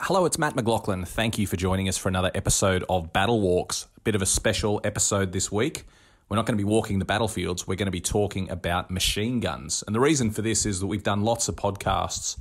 Hello, it's Matt McLachlan. Thank you for joining us for another episode of BattleWalks. A bit of a special episode this week. We're not going to be walking the battlefields. We're going to be talking about machine guns. And the reason for this is that we've done lots of podcasts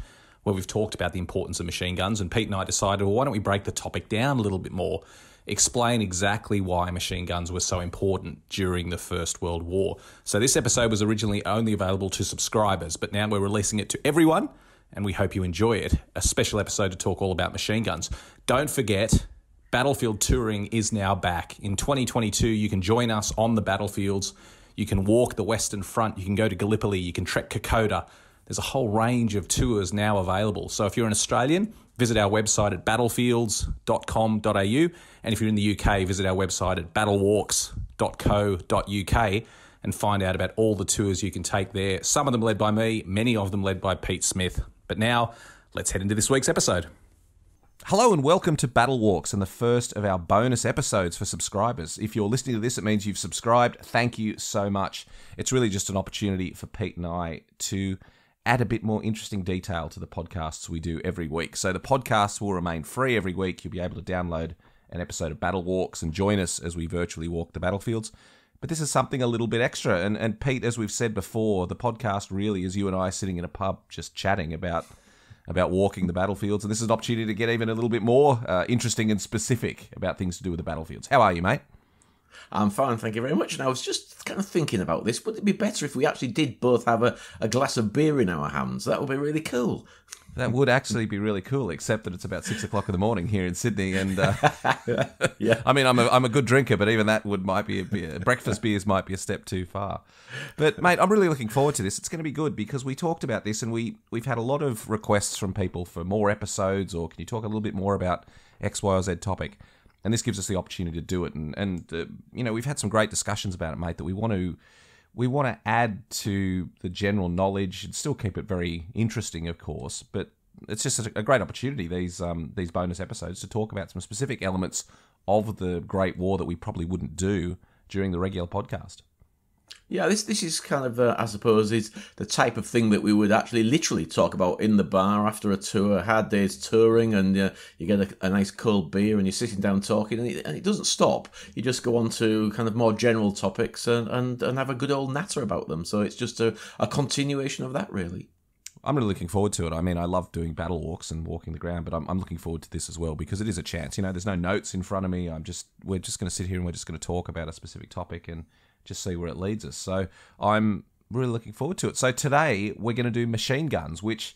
where we've talked about the importance of machine guns. And Pete and I decided, well, why don't we break the topic down a little bit more, explain exactly why machine guns were so important during the First World War. So this episode was originally only available to subscribers, but now we're releasing it to everyone. And we hope you enjoy it. A special episode to talk all about machine guns. Don't forget, Battlefield Touring is now back. In 2022, you can join us on the battlefields. You can walk the Western Front. You can go to Gallipoli. You can trek Kokoda. There's a whole range of tours now available. So if you're an Australian, visit our website at battlefields.com.au. And if you're in the UK, visit our website at battlewalks.co.uk and find out about all the tours you can take there. Some of them led by me, many of them led by Pete Smith. But now, let's head into this week's episode. Hello and welcome to BattleWalks and the first of our bonus episodes for subscribers. If you're listening to this, it means you've subscribed. Thank you so much. It's really just an opportunity for Pete and I to add a bit more interesting detail to the podcasts we do every week. So the podcasts will remain free every week. You'll be able to download an episode of BattleWalks and join us as we virtually walk the battlefields. But this is something a little bit extra. And Pete, as we've said before, the podcast really is you and I sitting in a pub just chatting about walking the battlefields. And this is an opportunity to get even a little bit more interesting and specific about things to do with the battlefields. How are you, mate? I'm fine, thank you very much. And I was just kind of thinking about this. Would it be better if we actually did both have a glass of beer in our hands? That would be really cool. That would actually be really cool, except that it's about 6 o'clock in the morning here in Sydney, and yeah. I mean, I'm a good drinker, but even that might be breakfast beers might be a step too far. But mate, I'm really looking forward to this. It's going to be good because we talked about this, and we've had a lot of requests from people for more episodes, or can you talk a little bit more about X, Y, or Z topic? And this gives us the opportunity to do it, and you know, we've had some great discussions about it, mate. That we want to add to the general knowledge and still keep it very interesting, of course. But it's just a great opportunity, these bonus episodes, to talk about some specific elements of the Great War that we probably wouldn't do during the regular podcast. Yeah, this is kind of, I suppose, is the type of thing that we would actually literally talk about in the bar after a tour, a hard day's touring, and you get a nice cold beer and you're sitting down talking, and it doesn't stop. You just go on to kind of more general topics and have a good old natter about them. So it's just a continuation of that, really. I'm really looking forward to it. I mean, I love doing battle walks and walking the ground, but I'm looking forward to this as well because it is a chance. You know, there's no notes in front of me. We're just going to sit here and we're just going to talk about a specific topic and just see where it leads us. So I'm really looking forward to it. So today we're going to do machine guns, which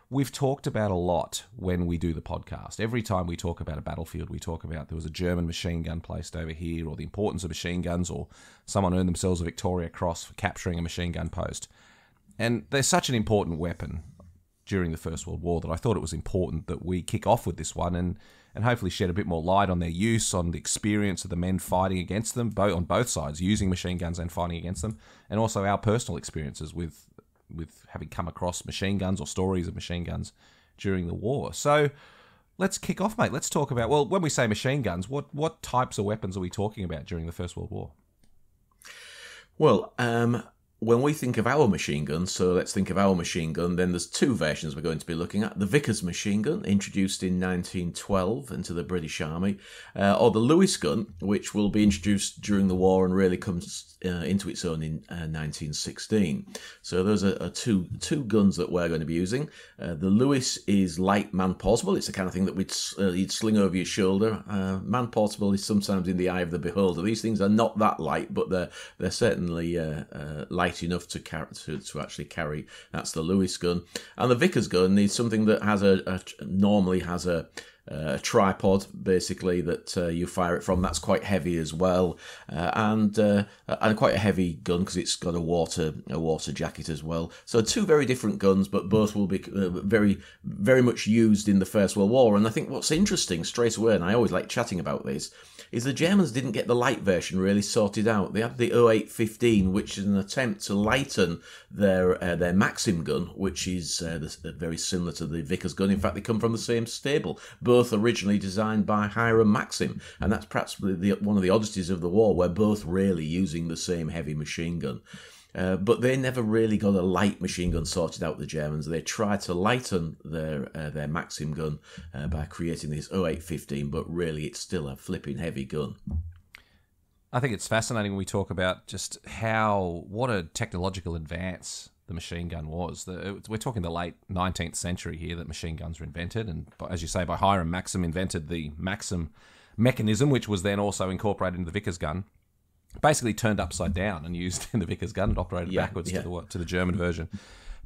we've talked about a lot when we do the podcast. Every time we talk about a battlefield, we talk about there was a German machine gun placed over here, or the importance of machine guns, or someone earned themselves a Victoria Cross for capturing a machine gun post. And they're such an important weapon during the First World War that I thought it was important that we kick off with this one and hopefully shed a bit more light on their use, on the experience of the men fighting against them, on both sides, using machine guns and fighting against them, and also our personal experiences with having come across machine guns or stories of machine guns during the war. So let's kick off, mate. Let's talk about, well, when we say machine guns, what types of weapons are we talking about during the First World War? Well, when we think of our machine gun, so let's think of our machine gun, then there's two versions we're going to be looking at. The Vickers Machine Gun, introduced in 1912 into the British Army, or the Lewis gun, which will be introduced during the war and really comes into its own in 1916. So those are two guns that we're going to be using. The Lewis is light man-portable. It's the kind of thing that you'd sling over your shoulder. Man-portable is sometimes in the eye of the beholder. These things are not that light, but they're certainly light enough to actually carry. That's the Lewis gun. And the Vickers gun is something that has normally has a tripod, basically, that you fire it from. That's quite heavy as well, and quite a heavy gun because it's got a water jacket as well. So two very different guns, but both will be very, very much used in the First World War. And I think what's interesting straight away, and I always like chatting about this, is the Germans didn't get the light version really sorted out. They had the 0815, which is an attempt to lighten their Maxim gun, which is very similar to the Vickers gun. In fact, they come from the same stable, both originally designed by Hiram Maxim, and that's perhaps one of the oddities of the war. We're both really using the same heavy machine gun. But they never really got a light machine gun sorted out, the Germans. They tried to lighten their Maxim gun by creating this 0815, but really it's still a flipping heavy gun. I think it's fascinating when we talk about just what a technological advance the machine gun was. We're talking the late 19th century here that machine guns were invented, and as you say, by Hiram Maxim invented the Maxim mechanism, which was then also incorporated into the Vickers gun. Basically turned upside down and used in the Vickers gun and operated backwards to the German version.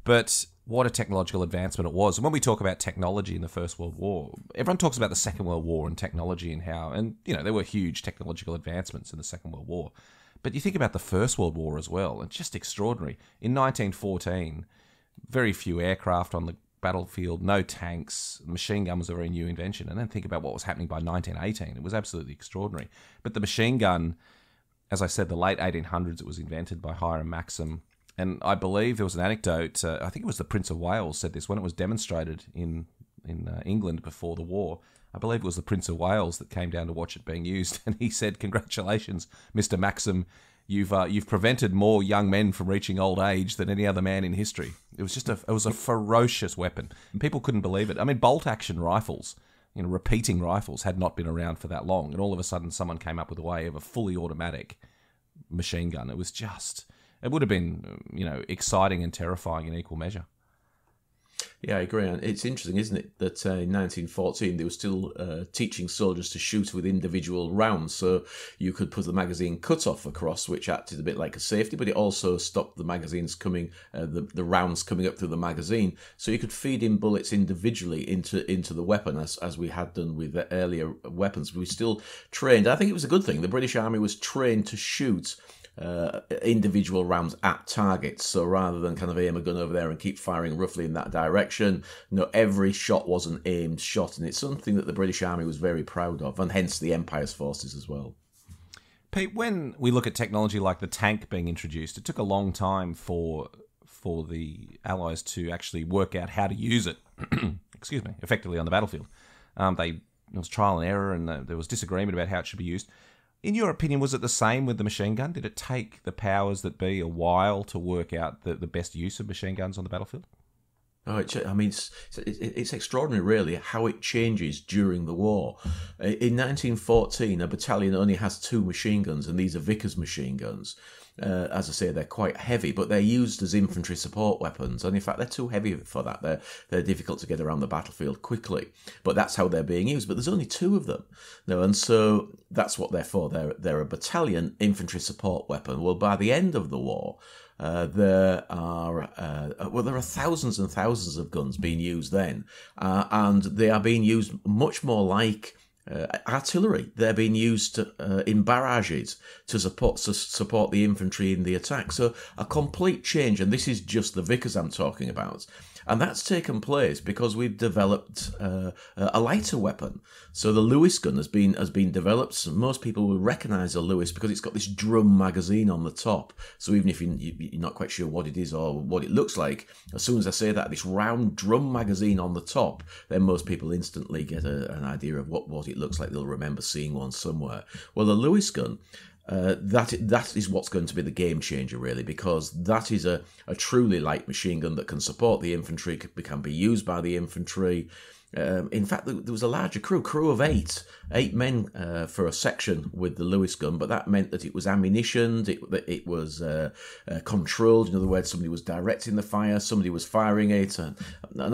But what a technological advancement it was. And when we talk about technology in the First World War, everyone talks about the Second World War and technology and how, and there were huge technological advancements in the Second World War. But you think about the First World War as well, and just extraordinary. In 1914, very few aircraft on the battlefield, no tanks, machine gun was a very new invention. And then think about what was happening by 1918. It was absolutely extraordinary. But the machine gun, as I said, the late 1800s, it was invented by Hiram Maxim. And I believe there was an anecdote, I think it was the Prince of Wales said this, when it was demonstrated in England before the war. I believe it was the Prince of Wales that came down to watch it being used. And he said, "Congratulations, Mr. Maxim, you've prevented more young men from reaching old age than any other man in history." It was a ferocious weapon. People couldn't believe it. I mean, bolt-action rifles, repeating rifles had not been around for that long. And all of a sudden, someone came up with a way of a fully automatic machine gun. It would have been, exciting and terrifying in equal measure. Yeah, I agree. And it's interesting, isn't it, that in 1914 they were still teaching soldiers to shoot with individual rounds. So you could put the magazine cutoff across, which acted a bit like a safety, but it also stopped the magazines coming, the rounds coming up through the magazine. So you could feed in bullets individually into the weapon, as we had done with the earlier weapons. We still trained. I think it was a good thing. The British Army was trained to shoot individual rounds at targets. So rather than kind of aim a gun over there and keep firing roughly in that direction, every shot was an aimed shot, and it's something that the British Army was very proud of, and hence the Empire's forces as well. Pete, when we look at technology like the tank being introduced, it took a long time for the Allies to actually work out how to use it, effectively on the battlefield. There was trial and error, and there was disagreement about how it should be used. In your opinion, was it the same with the machine gun? Did it take the powers that be a while to work out the best use of machine guns on the battlefield? Oh, it's extraordinary, really, how it changes during the war. In 1914, a battalion only has 2 machine guns, and these are Vickers machine guns. As I say, they're quite heavy, but they're used as infantry support weapons. And in fact, they're too heavy for that. They're difficult to get around the battlefield quickly. But that's how they're being used. But there's only 2 of them. And so that's what they're for. They're a battalion infantry support weapon. Well, by the end of the war, there are thousands and thousands of guns being used then. And they are being used much more like artillery. They're being used in barrages to support the infantry in the attack. So a complete change, and this is just the Vickers I'm talking about. And that's taken place because we've developed a lighter weapon. So the Lewis gun has been developed. So most people will recognise a Lewis because it's got this drum magazine on the top. So even if you're not quite sure what it is or what it looks like, as soon as I say that, this round drum magazine on the top, then most people instantly get an idea of what it looks like. They'll remember seeing one somewhere. Well, the Lewis gun, that is what's going to be the game changer, really, because that is a truly light machine gun that can support the infantry, can be used by the infantry. In fact, there was a larger crew of 8 men for a section with the Lewis gun, but that meant that it was ammunitioned, it was controlled. In other words, somebody was directing the fire, somebody was firing it, and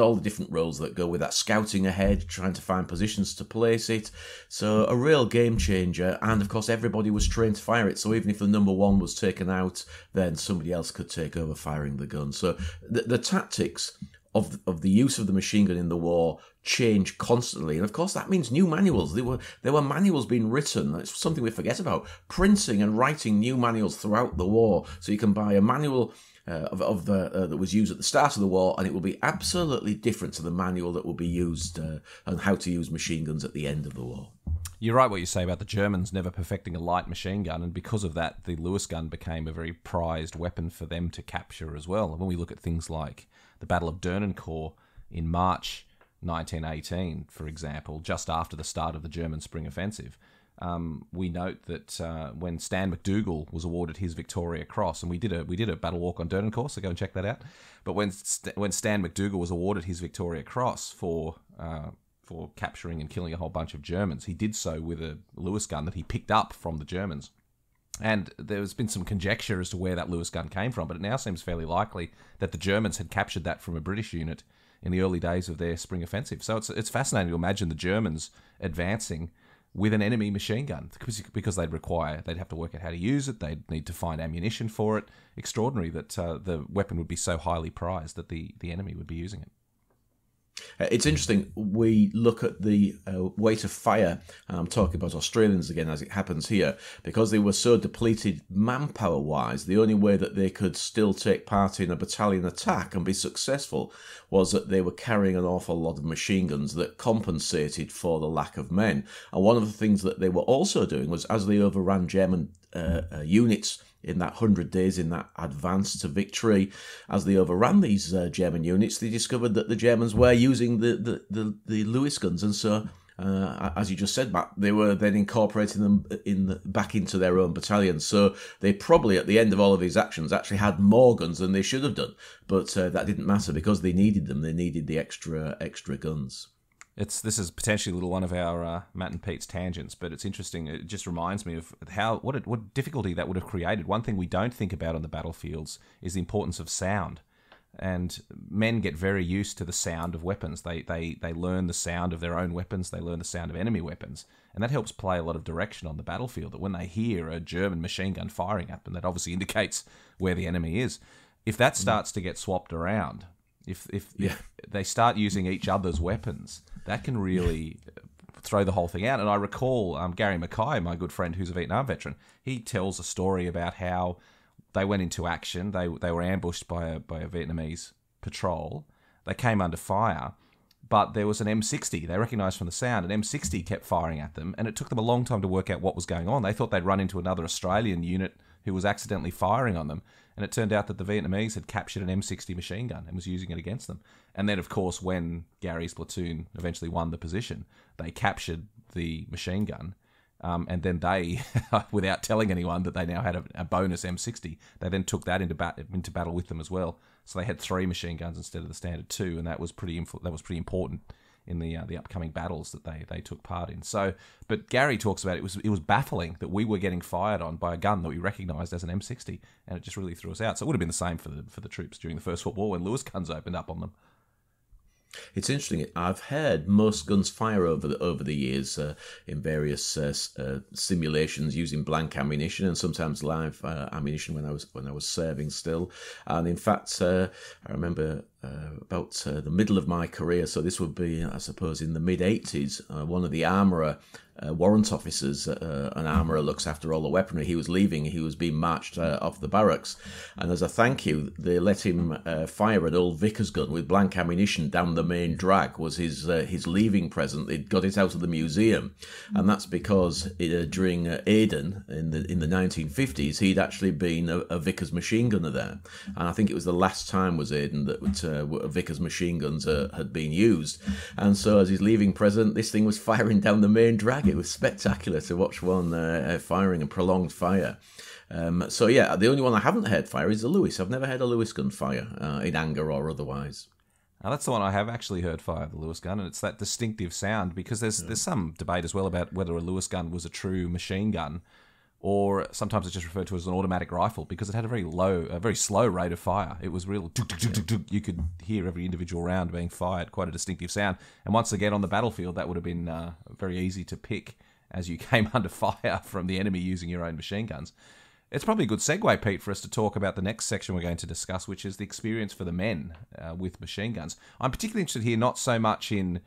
all the different roles that go with that, scouting ahead, trying to find positions to place it. So a real game changer, and of course everybody was trained to fire it, so even if the number 1 was taken out, then somebody else could take over firing the gun. So the tactics of the use of the machine gun in the war change constantly, and of course that means new manuals. There were manuals being written. It's something we forget about, printing and writing new manuals throughout the war. So you can buy a manual that was used at the start of the war, and it will be absolutely different to the manual that will be used on how to use machine guns at the end of the war. You're right what you say about the Germans never perfecting a light machine gun, and because of that, the Lewis gun became a very prized weapon for them to capture as well. And when we look at things like the Battle of Dernancourt in March 1918, for example, just after the start of the German Spring Offensive, we note that when Stan McDougall was awarded his Victoria Cross, and we did a battle walk on Dernancourt, so go and check that out. But when Stan McDougall was awarded his Victoria Cross for capturing and killing a whole bunch of Germans, he did so with a Lewis gun that he picked up from the Germans. And there's been some conjecture as to where that Lewis gun came from, but it now seems fairly likely that the Germans had captured that from a British unit in the early days of their spring offensive. So it's fascinating to imagine the Germans advancing with an enemy machine gun, because they'd have to work out how to use it, they'd need to find ammunition for it. Extraordinary that the weapon would be so highly prized that the enemy would be using it. It's interesting, we look at the weight of fire, and I'm talking about Australians again as it happens here, because they were so depleted manpower-wise, the only way that they could still take part in a battalion attack and be successful was that they were carrying an awful lot of machine guns that compensated for the lack of men. And one of the things that they were also doing was, as they overran German units in that 100 days, in that advance to victory, as they overran these German units, they discovered that the Germans were using the Lewis guns, and so, as you just said, Matt, they were then incorporating them back into their own battalions. So they probably, at the end of all of these actions, actually had more guns than they should have done, but that didn't matter because they needed them. They needed the extra guns. This is potentially a little one of our Matt and Pete's tangents, but it's interesting. It just reminds me of what difficulty that would have created. One thing we don't think about on the battlefields is the importance of sound, and men get very used to the sound of weapons. They learn the sound of their own weapons. They learn the sound of enemy weapons, and that helps play a lot of direction on the battlefield. That when they hear a German machine gun firing at them, that obviously indicates where the enemy is. If that starts to get swapped around, if they start using each other's weapons, that can really throw the whole thing out. And I recall Gary Mackay, my good friend who's a Vietnam veteran, he tells a story about how they went into action. They were ambushed by a Vietnamese patrol. They came under fire, but there was an M60. They recognised from the sound an M60 kept firing at them, and it took them a long time to work out what was going on. They thought they'd run into another Australian unit who was accidentally firing on them, and it turned out that the Vietnamese had captured an M60 machine gun and was using it against them. And then, of course, when Gary's platoon eventually won the position, they captured the machine gun, and then they, without telling anyone that they now had a bonus M60, they then took that into battle with them as well. So they had 3 machine guns instead of the standard 2, and that was pretty important in the upcoming battles that they took part in. So, but Gary talks about it was baffling that we were getting fired on by a gun that we recognised as an M60, and it just really threw us out. So it would have been the same for the troops during the First World War when Lewis guns opened up on them. It's interesting. I've heard most guns fire over the years in various simulations using blank ammunition and sometimes live ammunition when I was serving still. And in fact, I remember about the middle of my career, so this would be, I suppose, in the mid-80s, one of the armourer warrant officers, an armourer looks after all the weaponry, he was leaving, he was being marched off the barracks, and as a thank you, they let him fire an old Vickers gun with blank ammunition down the main drag. Was his leaving present. They'd got it out of the museum, and that's because during Aden in the 1950s, he'd actually been a Vickers machine gunner there, and I think it was the last time was Aden that Vickers machine guns had been used, and so as his leaving present, this thing was firing down the main drag. It was spectacular to watch one firing a prolonged fire. So yeah, the only one I haven't heard fire is the Lewis. I've never heard a Lewis gun fire in anger or otherwise. Now, that's the one I have actually heard fire, the Lewis gun, and it's that distinctive sound, because there's some debate as well about whether a Lewis gun was a true machine gun, or sometimes it's just referred to as an automatic rifle, because it had a very slow rate of fire. It was real. You could hear every individual round being fired, quite a distinctive sound. And once again, on the battlefield, that would have been very easy to pick as you came under fire from the enemy using your own machine guns. It's probably a good segue, Pete, for us to talk about the next section we're going to discuss, which is the experience for the men with machine guns. I'm particularly interested here, not so much in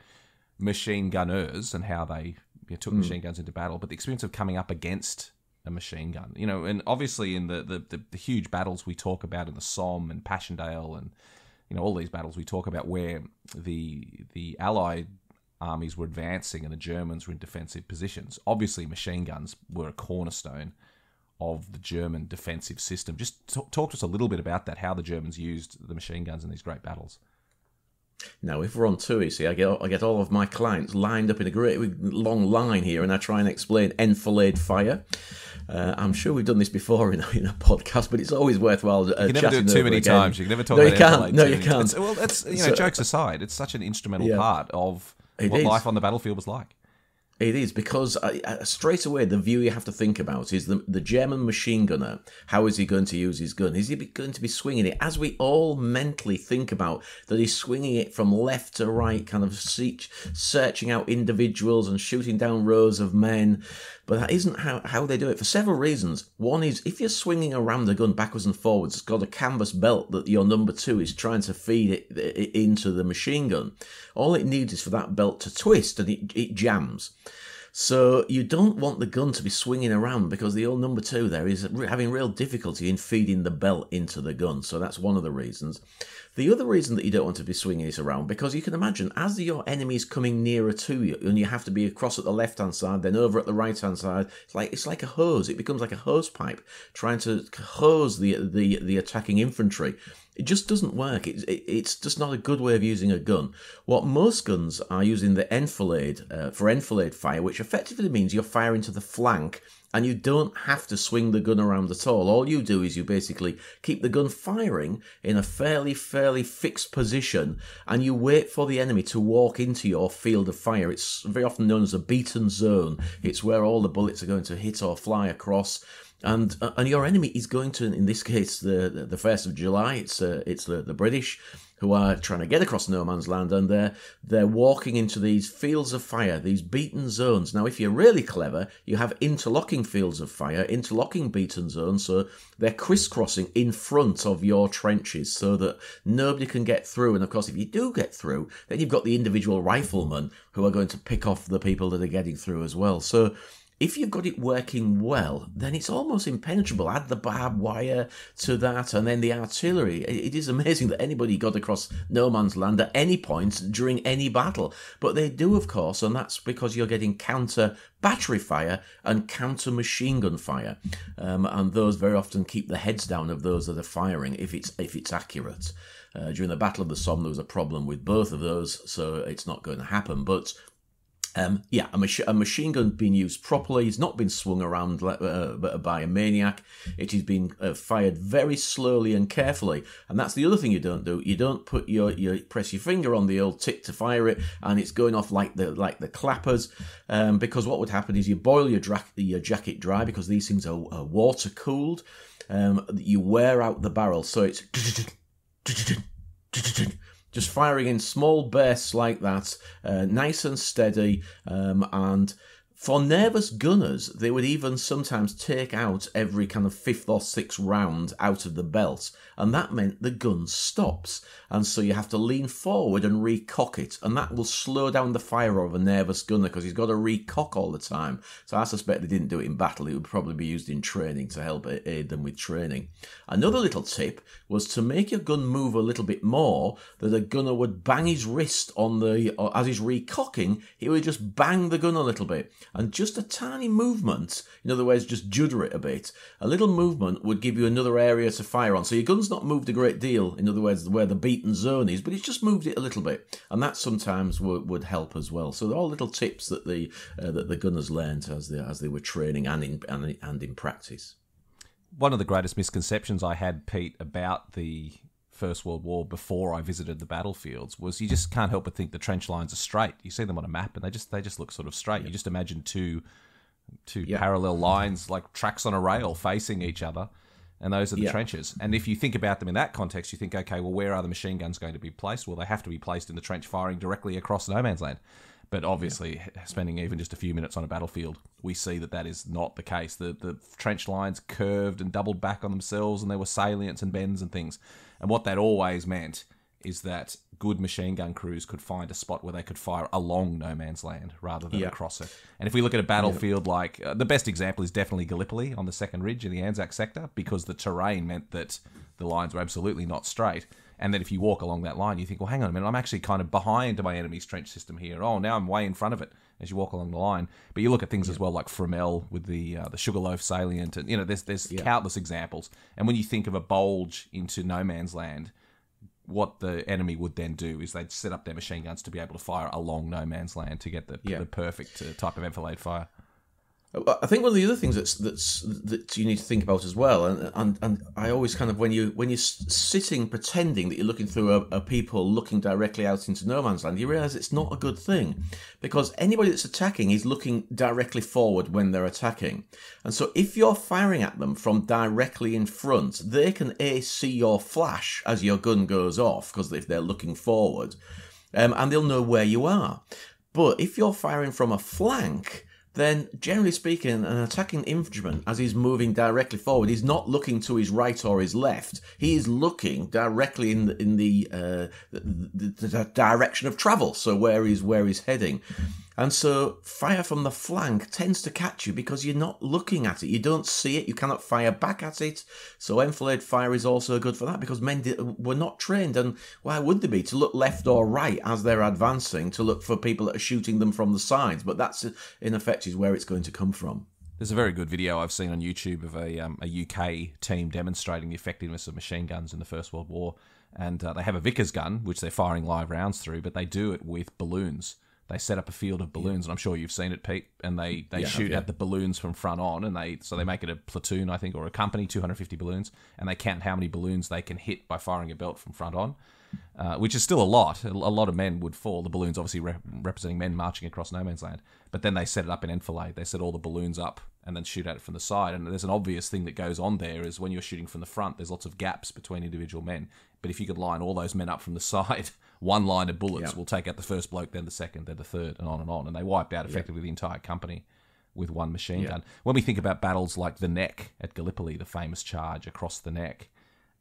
machine gunners and how they took machine guns into battle, but the experience of coming up against a machine gun, and obviously in the huge battles we talk about in the Somme and Passchendaele, and all these battles we talk about where the Allied armies were advancing and the Germans were in defensive positions. Obviously, machine guns were a cornerstone of the German defensive system. Just talk to us a little bit about that, how the Germans used the machine guns in these great battles. Now, if we're on tour, you see, I get all of my clients lined up in a great long line here, and I try and explain Enfold Fire. I'm sure we've done this before in a podcast, but it's always worthwhile. You can never do it too many times. You can never talk no, about you can't. Enfilade No, too you many can't. times. Well, that's jokes aside, it's such an instrumental part of what life on the battlefield was like. It is, because straight away the view you have to think about is the German machine gunner. How is he going to use his gun? Is he going to be swinging it, as we all mentally think about, that he's swinging it from left to right, kind of searching out individuals and shooting down rows of men? But that isn't how they do it, for several reasons. One is, if you're swinging around the gun backwards and forwards, it's got a canvas belt that your number two is trying to feed it into the machine gun. All it needs is for that belt to twist, and it jams. So you don't want the gun to be swinging around, because the old number two there is having real difficulty in feeding the belt into the gun. So that's one of the reasons. The other reason that you don't want to be swinging it around, because you can imagine, as your enemy is coming nearer to you, and you have to be across at the left-hand side, then over at the right-hand side, it's like a hose. It becomes like a hose pipe, trying to hose the attacking infantry. It just doesn't work. It's just not a good way of using a gun. What most guns are using the enfilade for enfilade fire, which effectively means you're firing to the flank, and you don't have to swing the gun around at all. All you do is you basically keep the gun firing in a fairly fixed position, and you wait for the enemy to walk into your field of fire. It's very often known as a beaten zone. It's where all the bullets are going to hit or fly across. And your enemy is going to, in this case, the 1st of July. It's the British who are trying to get across no man's land, and they're walking into these fields of fire, these beaten zones. Now, if you're really clever, you have interlocking fields of fire, interlocking beaten zones, so they're crisscrossing in front of your trenches, so that nobody can get through. And of course, if you do get through, then you've got the individual riflemen who are going to pick off the people that are getting through as well. So if you've got it working well, then it's almost impenetrable. Add the barbed wire to that, and then the artillery. It is amazing that anybody got across no man's land at any point during any battle. But they do, of course, and that's because you're getting counter battery fire and counter machine gun fire. And those very often keep the heads down of those that are firing if it's accurate. During the Battle of the Somme, there was a problem with both of those, so it's not going to happen. But a machine gun being used properly. It's not been swung around by a maniac. It is being fired very slowly and carefully. And that's the other thing you don't do. You don't put press your finger on the old tick to fire it, and it's going off like the clappers. Because what would happen is you boil your jacket dry, because these things are water cooled. You wear out the barrel, so it's just firing in small bursts like that, nice and steady. And for nervous gunners, they would even sometimes take out every kind of 5th or 6th round out of the belt, and that meant the gun stops. And so you have to lean forward and recock it, and that will slow down the fire of a nervous gunner, because he's got to recock all the time. So I suspect they didn't do it in battle. It would probably be used in training to help aid them with training. Another little tip was to make your gun move a little bit more, that a gunner would bang his wrist as he's recocking, he would just bang the gun a little bit. And just a tiny movement, in other words, just judder it a bit, a little movement would give you another area to fire on. So your gun's not moved a great deal, in other words, where the beaten zone is, but it's just moved it a little bit. And that sometimes would help as well. So they're all little tips that the gunners learned as they were training and in practice. One of the greatest misconceptions I had, Pete, about the First World War before I visited the battlefields was you just can't help but think the trench lines are straight. You see them on a map and they just look sort of straight. You just imagine two parallel lines, like tracks on a rail facing each other, and those are the trenches. And if you think about them in that context, you think, okay, well, where are the machine guns going to be placed? Well, they have to be placed in the trench firing directly across no man's land. But obviously, spending even just a few minutes on a battlefield, we see that is not the case. The trench lines curved and doubled back on themselves, and there were salients and bends and things. And what that always meant is that good machine gun crews could find a spot where they could fire along no man's land rather than across it. And if we look at a battlefield like... the best example is definitely Gallipoli on the Second Ridge in the Anzac sector, because the terrain meant that the lines were absolutely not straight. And then if you walk along that line, you think, well, hang on a minute, I'm actually kind of behind my enemy's trench system here. Oh, now I'm way in front of it as you walk along the line. But you look at things as well like Fromelles with the Sugarloaf salient. And, there's countless examples. And when you think of a bulge into no man's land, what the enemy would then do is they'd set up their machine guns to be able to fire along no man's land to get the perfect type of enfilade fire. I think one of the other things that you need to think about as well, and I always kind of when you're sitting pretending that you're looking through a people looking directly out into no man's land, you realise it's not a good thing, because anybody that's attacking is looking directly forward when they're attacking, and so if you're firing at them from directly in front, they can see your flash as your gun goes off, because if they're looking forward, and they'll know where you are. But if you're firing from a flank, then generally speaking, an attacking infantryman, as he's moving directly forward, he's not looking to his right or his left. He is looking directly in the direction of travel, so where he's heading. And so fire from the flank tends to catch you because you're not looking at it. You don't see it. You cannot fire back at it. So enfilade fire is also good for that, because men were not trained, and why would they be, to look left or right as they're advancing, to look for people that are shooting them from the sides. But that's, in effect, is where it's going to come from. There's a very good video I've seen on YouTube of a UK team demonstrating the effectiveness of machine guns in the First World War. And they have a Vickers gun, which they're firing live rounds through, but they do it with balloons. They set up a field of balloons, and I'm sure you've seen it, Pete, and they shoot at the balloons from front on, and they make it a platoon, I think, or a company, 250 balloons, and they count how many balloons they can hit by firing a belt from front on, which is still a lot. A lot of men would fall. The balloons obviously representing men marching across no man's land, but then they set it up in enfilade. They set all the balloons up and then shoot at it from the side, and there's an obvious thing that goes on there is when you're shooting from the front, there's lots of gaps between individual men, but if you could line all those men up from the side, one line of bullets will take out the first bloke, then the second, then the third, and on, and they wipe out effectively the entire company with one machine gun. When we think about battles like the Neck at Gallipoli, the famous charge across the Neck,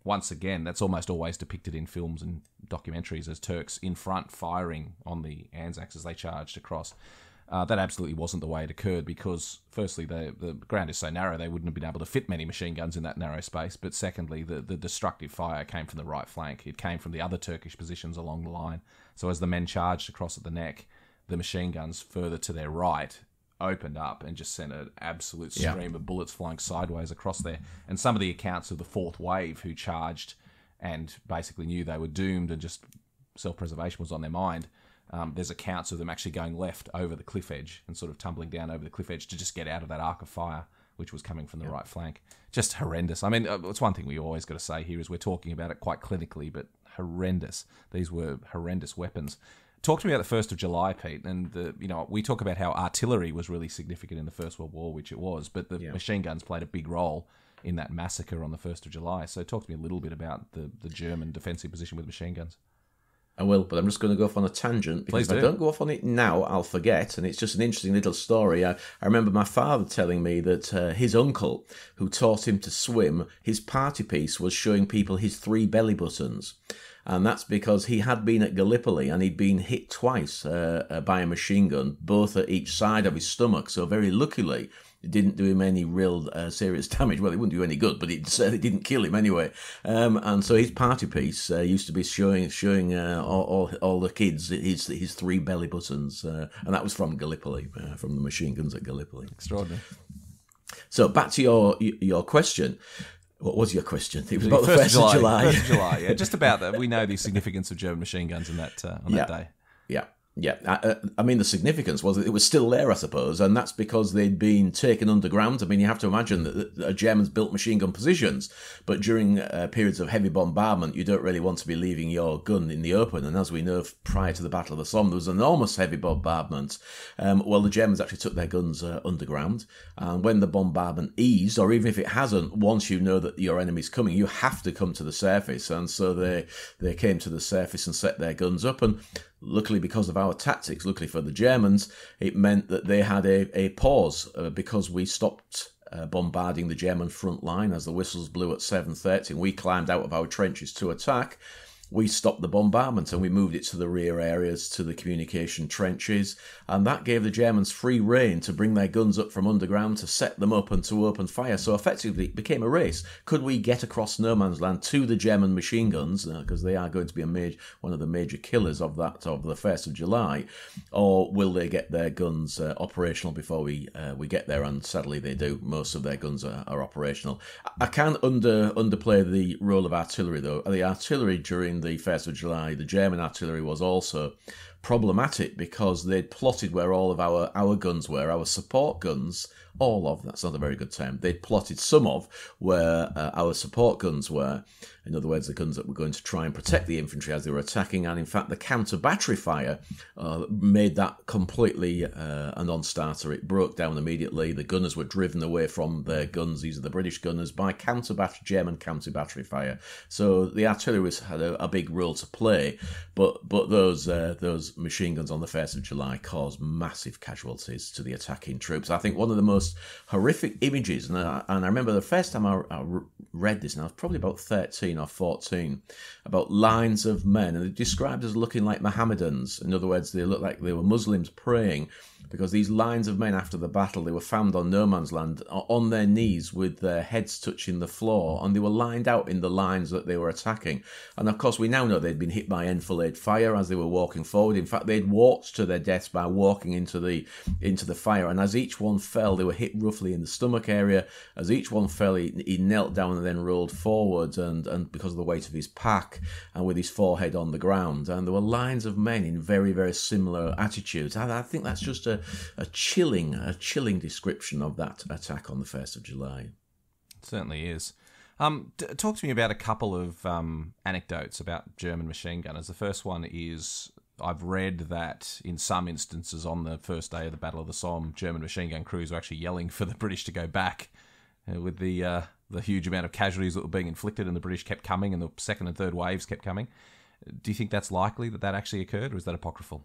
once again, that's almost always depicted in films and documentaries as Turks in front firing on the Anzacs as they charged across. That absolutely wasn't the way it occurred, because firstly, the ground is so narrow they wouldn't have been able to fit many machine guns in that narrow space, but secondly, the destructive fire came from the right flank. It came from the other Turkish positions along the line. So as the men charged across at the Neck, the machine guns further to their right opened up and just sent an absolute stream of bullets flying sideways across there. And some of the accounts of the fourth wave who charged and basically knew they were doomed and just self-preservation was on their mind, there's accounts of them actually going left over the cliff edge and sort of tumbling down over the cliff edge to just get out of that arc of fire, which was coming from the right flank. Just horrendous. I mean, it's one thing we always got to say here is we're talking about it quite clinically, but horrendous. These were horrendous weapons. Talk to me about the 1st of July, Pete. And we talk about how artillery was really significant in the First World War, which it was, but the machine guns played a big role in that massacre on the 1st of July. So talk to me a little bit about the German defensive position with machine guns. I will, but I'm just going to go off on a tangent, because if I don't go off on it now, I'll forget, and it's just an interesting little story. I remember my father telling me that his uncle, who taught him to swim, his party piece was showing people his 3 belly buttons. And that's because he had been at Gallipoli and he'd been hit twice by a machine gun, both at each side of his stomach. So very luckily, it didn't do him any real serious damage. Well, it wouldn't do any good, but it certainly didn't kill him anyway. And so his party piece used to be showing all the kids his 3 belly buttons, and that was from Gallipoli, from the machine guns at Gallipoli. Extraordinary. So back to your question. What was your question? It was about the 1st of July. 1st of July, yeah. Just about that. We know the significance of German machine guns in that that day. Yeah. I mean, the significance was that it was still there, I suppose, and that's because they'd been taken underground. I mean, you have to imagine that the Germans built machine gun positions, but during periods of heavy bombardment, you don't really want to be leaving your gun in the open. And as we know, prior to the Battle of the Somme, there was enormous heavy bombardment. Well, the Germans actually took their guns underground, and when the bombardment eased, or even if it hasn't, once you know that your enemy's coming, you have to come to the surface. And so they came to the surface and set their guns up, and luckily, because of our tactics, luckily for the Germans, it meant that they had a pause because we stopped bombarding the German front line as the whistles blew at 7:30 and we climbed out of our trenches to attack. We stopped the bombardment and we moved it to the rear areas, to the communication trenches, and that gave the Germans free rein to bring their guns up from underground, to set them up and to open fire. So effectively it became a race. Could we get across no man's land to the German machine guns, because they are going to be one of the major killers of the 1st of July, or will they get their guns operational before we get there? And sadly they do. Most of their guns are operational. I can't underplay the role of artillery, though. The artillery during during the 1st of July, the German artillery was also problematic because they'd plotted where all of our guns were, our support guns, all of, that's not a very good term, they'd plotted some of where our support guns were. In other words, the guns that were going to try and protect the infantry as they were attacking, and in fact the counter-battery fire made that completely a non-starter. It broke down immediately. The gunners were driven away from their guns, these are the British gunners, by German counter-battery fire. So the artillerists had a big role to play, but those machine guns on the 1st of July caused massive casualties to the attacking troops. I think one of the most horrific images, and I remember the first time I read this, and I was probably about 13 or 14, about lines of men, and they're described as looking like Mohammedans. In other words, they looked like they were Muslims praying, because these lines of men after the battle, they were found on no man's land, on their knees with their heads touching the floor, and they were lined out in the lines that they were attacking. And of course, we now know they'd been hit by Enfilade fire as they were walking forward. In fact, they'd walked to their deaths by walking into the fire, and as each one fell, they were hit roughly in the stomach area. As each one fell, he knelt down and then rolled forward, and because of the weight of his pack, and with his forehead on the ground. And there were lines of men in very, very similar attitudes. I think that's just a chilling description of that attack on the 1st of July. It certainly is. Talk to me about a couple of anecdotes about German machine gunners. The first one is, I've read that in some instances on the first day of the Battle of the Somme, German machine gun crews were actually yelling for the British to go back with the huge amount of casualties that were being inflicted, and the British kept coming, and the second and third waves kept coming. Do you think that's likely that actually occurred, or is that apocryphal?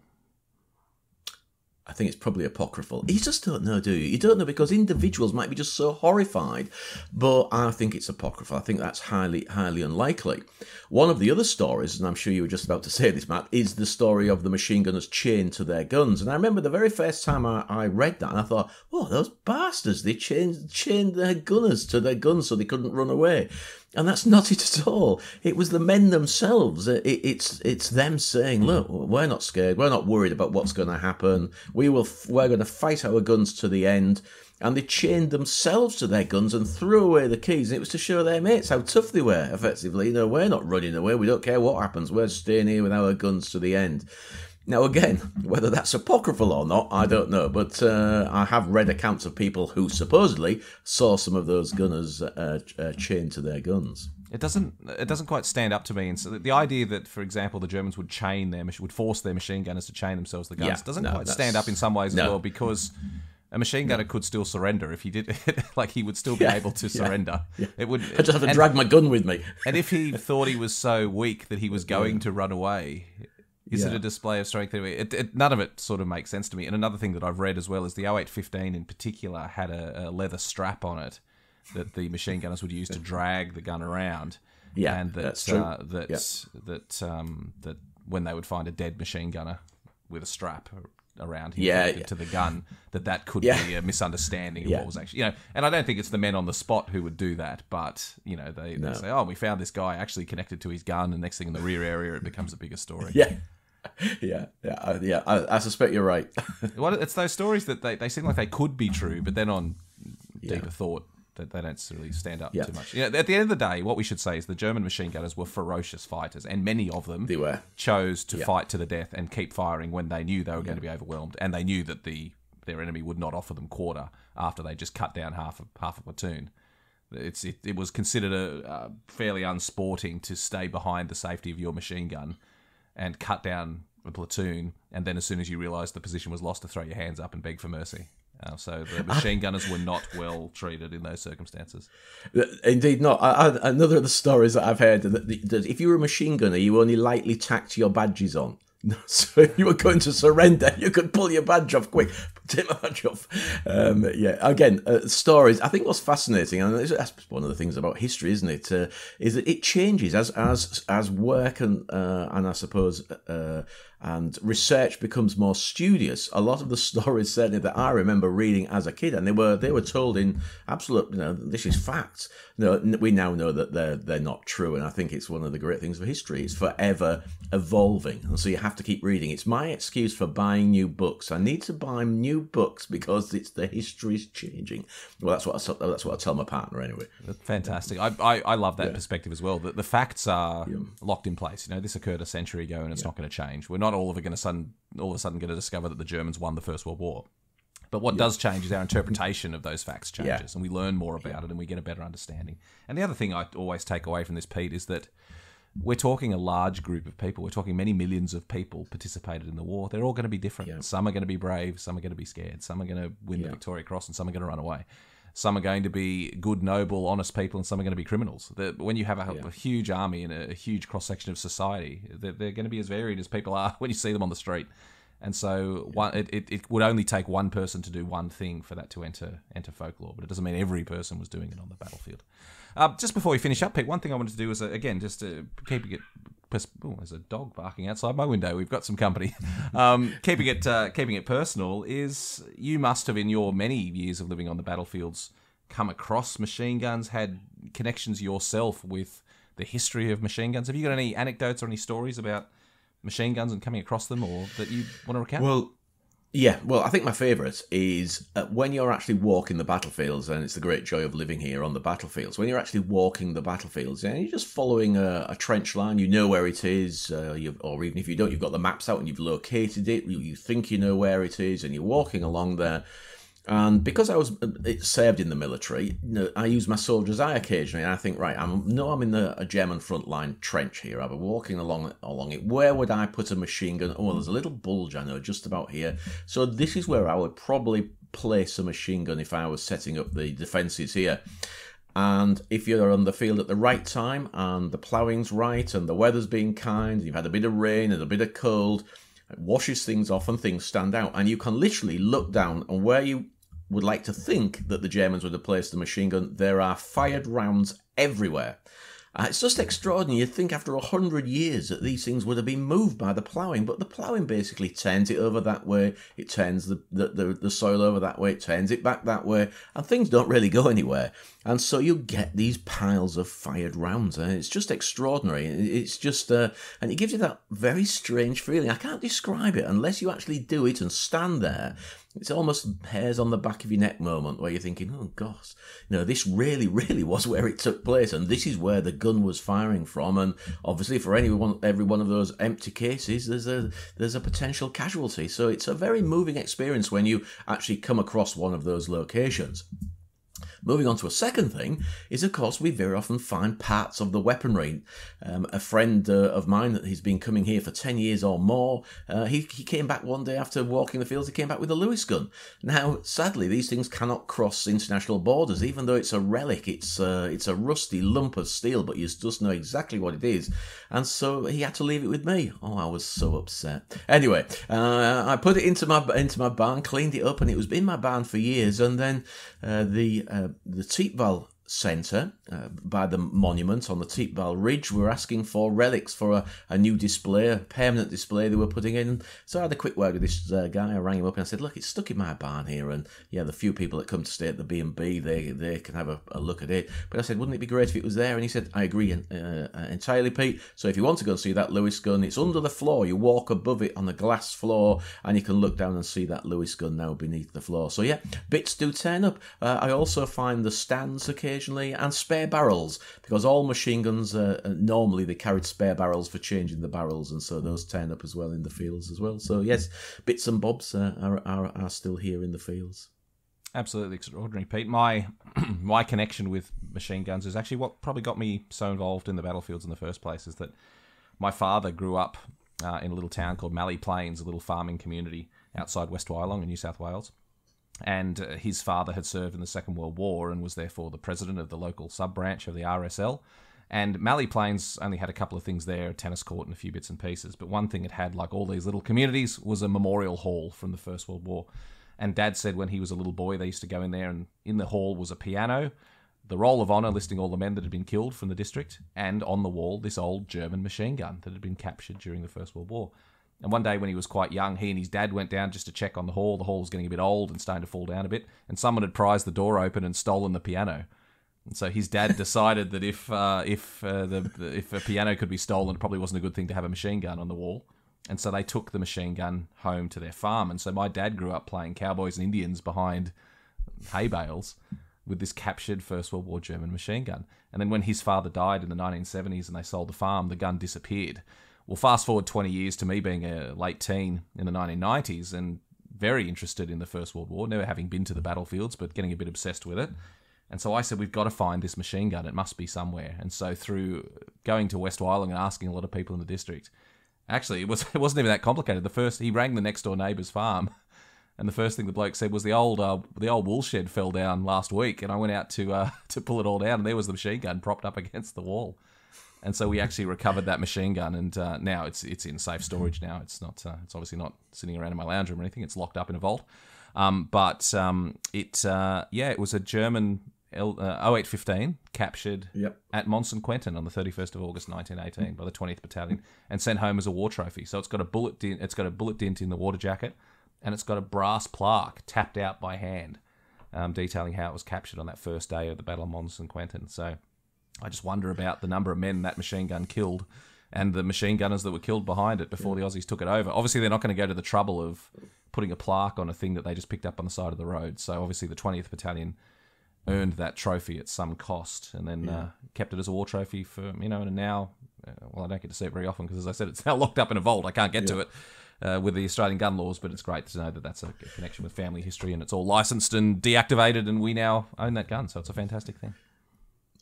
I think it's probably apocryphal. You just don't know, do you? You don't know, because individuals might be just so horrified. But I think it's apocryphal. I think that's highly, highly unlikely. One of the other stories, and I'm sure you were just about to say this, Matt, is the story of the machine gunners chained to their guns. And I remember the very first time I read that, and I thought, oh, those bastards, they chained their gunners to their guns so they couldn't run away. And that's not it at all. It was the men themselves. It's them saying, look, we're not scared. We're not worried about what's going to happen. We're going to fight our guns to the end. And they chained themselves to their guns and threw away the keys. And it was to show their mates how tough they were, effectively. You know, we're not running away. We don't care what happens. We're staying here with our guns to the end. Now, again, whether that's apocryphal or not, I don't know. But I have read accounts of people who supposedly saw some of those gunners chained to their guns. It doesn't quite stand up to me. And so the idea that, for example, the Germans would force their machine gunners to chain themselves to the guns doesn't quite stand up in some ways as well, because a machine gunner could still surrender if he did. Like, he would still be able to surrender. Yeah. It would. I just have to drag my gun with me. And if he thought he was so weak that he was going to run away, is it a display of strength? None of it sort of makes sense to me. And another thing that I've read as well is the 0815 in particular had a leather strap on it that the machine gunners would use to drag the gun around. Yeah, and that's true. That when they would find a dead machine gunner with a strap around him to the gun, that could be a misunderstanding of what was actually, and I don't think it's the men on the spot who would do that, but they say, oh, we found this guy actually connected to his gun, and next thing in the rear area it becomes a bigger story. I suspect you're right. Well, it's those stories that they seem like they could be true, but then on deeper thought, that they don't really stand up too much. At the end of the day, what we should say is the German machine gunners were ferocious fighters, and many of them chose to fight to the death and keep firing when they knew they were going to be overwhelmed, and they knew that their enemy would not offer them quarter after they just cut down half a platoon. It was considered fairly unsporting to stay behind the safety of your machine gun and cut down a platoon, and then as soon as you realised the position was lost, to throw your hands up and beg for mercy. So the machine gunners were not well treated in those circumstances. Indeed not. Another of the stories that I've heard, that if you were a machine gunner, you only lightly tacked your badges on. So if you were going to surrender, you could pull your badge off quick. Take my badge off. Stories. I think what's fascinating, and that's one of the things about history, isn't it? Is that it changes as work and I suppose and research becomes more studious. A lot of the stories certainly that I remember reading as a kid, and they were told in absolute, this is facts. We now know that they're not true, and I think it's one of the great things of history. It's forever evolving, and so you have to keep reading. It's my excuse for buying new books. I need to buy new books because the history's changing. Well, that's what I tell my partner anyway. Fantastic. I love that perspective as well. That the facts are locked in place. This occurred a century ago, and it's not going to change. We're not all of a sudden going to discover that the Germans won the First World War. But what does change is our interpretation of those facts changes, and we learn more about it, and we get a better understanding. And the other thing I always take away from this, Pete, is that we're talking a large group of people. We're talking many millions of people participated in the war. They're all going to be different. Yeah. Some are going to be brave. Some are going to be scared. Some are going to win the Victoria Cross, and some are going to run away. Some are going to be good, noble, honest people, and some are going to be criminals. When you have a huge army and a huge cross-section of society, they're going to be as varied as people are when you see them on the street. And so it would only take one person to do one thing for that to enter folklore, but it doesn't mean every person was doing it on the battlefield. Just before we finish up, Pete, one thing I wanted to do is, again, just to keeping it... Oh, there's a dog barking outside my window. We've got some company. Keeping it personal is you must have, in your many years of living on the battlefields, come across machine guns, had connections yourself with the history of machine guns. Have you got any anecdotes or any stories about machine guns and coming across them, or that you want to recount? Well, I think my favourite is when you're actually walking the battlefields, and it's the great joy of living here on the battlefields. When you're actually walking the battlefields, and you're just following a trench line, you know where it is, or even if you don't, you've got the maps out and you've located it, you think you know where it is, and you're walking along there. And because it served in the military, I use my soldier's eye occasionally, and I think, right, I'm in a German frontline trench here. I've been walking along it. Where would I put a machine gun? Oh, there's a little bulge, I know, just about here. So this is where I would probably place a machine gun if I was setting up the defences here. And if you're on the field at the right time, and the ploughing's right, and the weather's been kind, and you've had a bit of rain and a bit of cold, it washes things off and things stand out. And you can literally look down, and where you would like to think that the Germans would have placed the machine gun, there are fired rounds everywhere. It's just extraordinary. You'd think after 100 years that these things would have been moved by the ploughing, but the ploughing basically turns it over that way, it turns the soil over that way, it turns it back that way, and things don't really go anywhere. And so you get these piles of fired rounds, and it's just extraordinary. It's just, and it gives you that very strange feeling. I can't describe it unless you actually do it and stand there. It's almost hairs on the back of your neck moment where you're thinking, oh gosh, this really, really was where it took place, and this is where the gun was firing from. And obviously for every one of those empty cases, there's a potential casualty. So it's a very moving experience when you actually come across one of those locations. Moving on to a second thing is, of course, we very often find parts of the weaponry. A friend of mine that he's been coming here for 10 years or more, he came back one day after walking the fields, he came back with a Lewis gun. Now, sadly, these things cannot cross international borders, even though it's a relic. It's a rusty lump of steel, but you just know exactly what it is. And so he had to leave it with me. Oh, I was so upset. Anyway, I put it into my barn, cleaned it up, and it was in my barn for years. And then the Tietval Centre, by the monument on the Tietval Ridge, were asking for relics for a new display, a permanent display they were putting in. So I had a quick word with this guy. I rang him up and I said, look, it's stuck in my barn here, and the few people that come to stay at the B&B, they can have a look at it. But I said, wouldn't it be great if it was there? And he said, I agree entirely, Pete. So if you want to go and see that Lewis gun, it's under the floor. You walk above it on the glass floor, and you can look down and see that Lewis gun now beneath the floor. So bits do turn up. I also find the stands occasionally, and spare barrels, because all machine guns normally they carried spare barrels for changing the barrels, and so those turn up as well in the fields as well. So yes, bits and bobs are still here in the fields. Absolutely extraordinary, Pete. My connection with machine guns is actually what probably got me so involved in the battlefields in the first place, is that my father grew up in a little town called Mallee Plains, a little farming community outside West Wyalong in New South Wales. And his father had served in the Second World War and was therefore the president of the local sub-branch of the RSL. And Mallee Plains only had a couple of things there, a tennis court and a few bits and pieces. But one thing it had, like all these little communities, was a memorial hall from the First World War. And Dad said when he was a little boy, they used to go in there, and in the hall was a piano, the Roll of Honour listing all the men that had been killed from the district, and on the wall, this old German machine gun that had been captured during the First World War. And one day when he was quite young, he and his dad went down just to check on the hall. The hall was getting a bit old and starting to fall down a bit. And someone had prized the door open and stolen the piano. And so his dad decided that if a piano could be stolen, it probably wasn't a good thing to have a machine gun on the wall. And so they took the machine gun home to their farm. And so my dad grew up playing cowboys and Indians behind hay bales with this captured First World War German machine gun. And then when his father died in the 1970s and they sold the farm, the gun disappeared. Well, fast forward 20 years to me being a late teen in the 1990s and very interested in the First World War, never having been to the battlefields, but getting a bit obsessed with it. And so I said, we've got to find this machine gun. It must be somewhere. And so through going to West Wyalong and asking a lot of people in the district, actually, it wasn't even that complicated. He rang the next door neighbour's farm, and the first thing the bloke said was the old wool shed fell down last week, and I went out to pull it all down, and there was the machine gun propped up against the wall. And so we actually recovered that machine gun, and now it's in safe storage. Now it's not. It's obviously not sitting around in my lounge room or anything. It's locked up in a vault. It was a German 0815 captured at Mons and Quentin on the 31st of August 1918 by the 20th Battalion and sent home as a war trophy. So it's got a bullet dint in the water jacket, and it's got a brass plaque tapped out by hand, detailing how it was captured on that first day of the Battle of Mons and Quentin. So I just wonder about the number of men that machine gun killed and the machine gunners that were killed behind it before the Aussies took it over. Obviously, they're not going to go to the trouble of putting a plaque on a thing that they just picked up on the side of the road. So obviously the 20th Battalion earned that trophy at some cost and then kept it as a war trophy for, and now, I don't get to see it very often because, as I said, it's now locked up in a vault. I can't get to it with the Australian gun laws, but it's great to know that that's a connection with family history and it's all licensed and deactivated and we now own that gun. So it's a fantastic thing.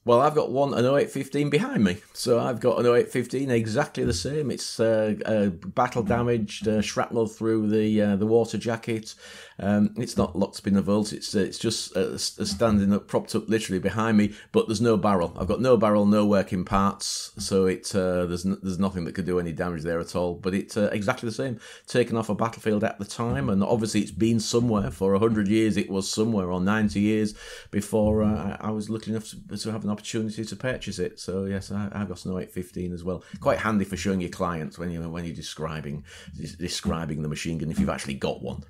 Well, I've got an 0815 behind me. So I've got an 0815 exactly the same. It's battle damaged, shrapnel through the water jacket. It's not locked up in the vault. It's just standing up, propped up literally behind me. But there's no barrel. I've got no barrel, no working parts. So there's nothing that could do any damage there at all. But it's exactly the same. Taken off a battlefield at the time, and obviously it's been somewhere for 100 years. It was somewhere, or 90 years before I was lucky enough to have an opportunity to purchase it. So yes, I've got an 0815 as well. Quite handy for showing your clients when you're describing the machine gun if you've actually got one.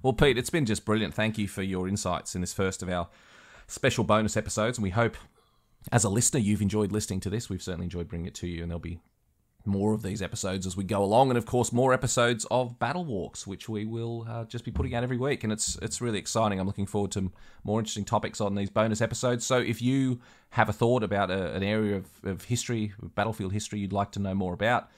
Well, Pete, it's been just brilliant. Thank you for your insights in this first of our special bonus episodes, and we hope as a listener you've enjoyed listening to this. We've certainly enjoyed bringing it to you, and there'll be more of these episodes as we go along, and of course more episodes of BattleWalks, which we will just be putting out every week, and it's really exciting. I'm looking forward to more interesting topics on these bonus episodes. So if you have a thought about an area of history, battlefield history you'd like to know more about,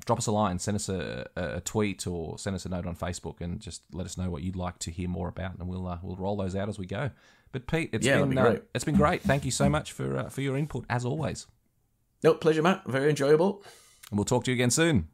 drop us a line, send us a tweet, or send us a note on Facebook, and just let us know what you'd like to hear more about, and we'll roll those out as we go. But Pete, it's been great. Thank you so much for your input as always. No, pleasure, Matt. Very enjoyable. And we'll talk to you again soon.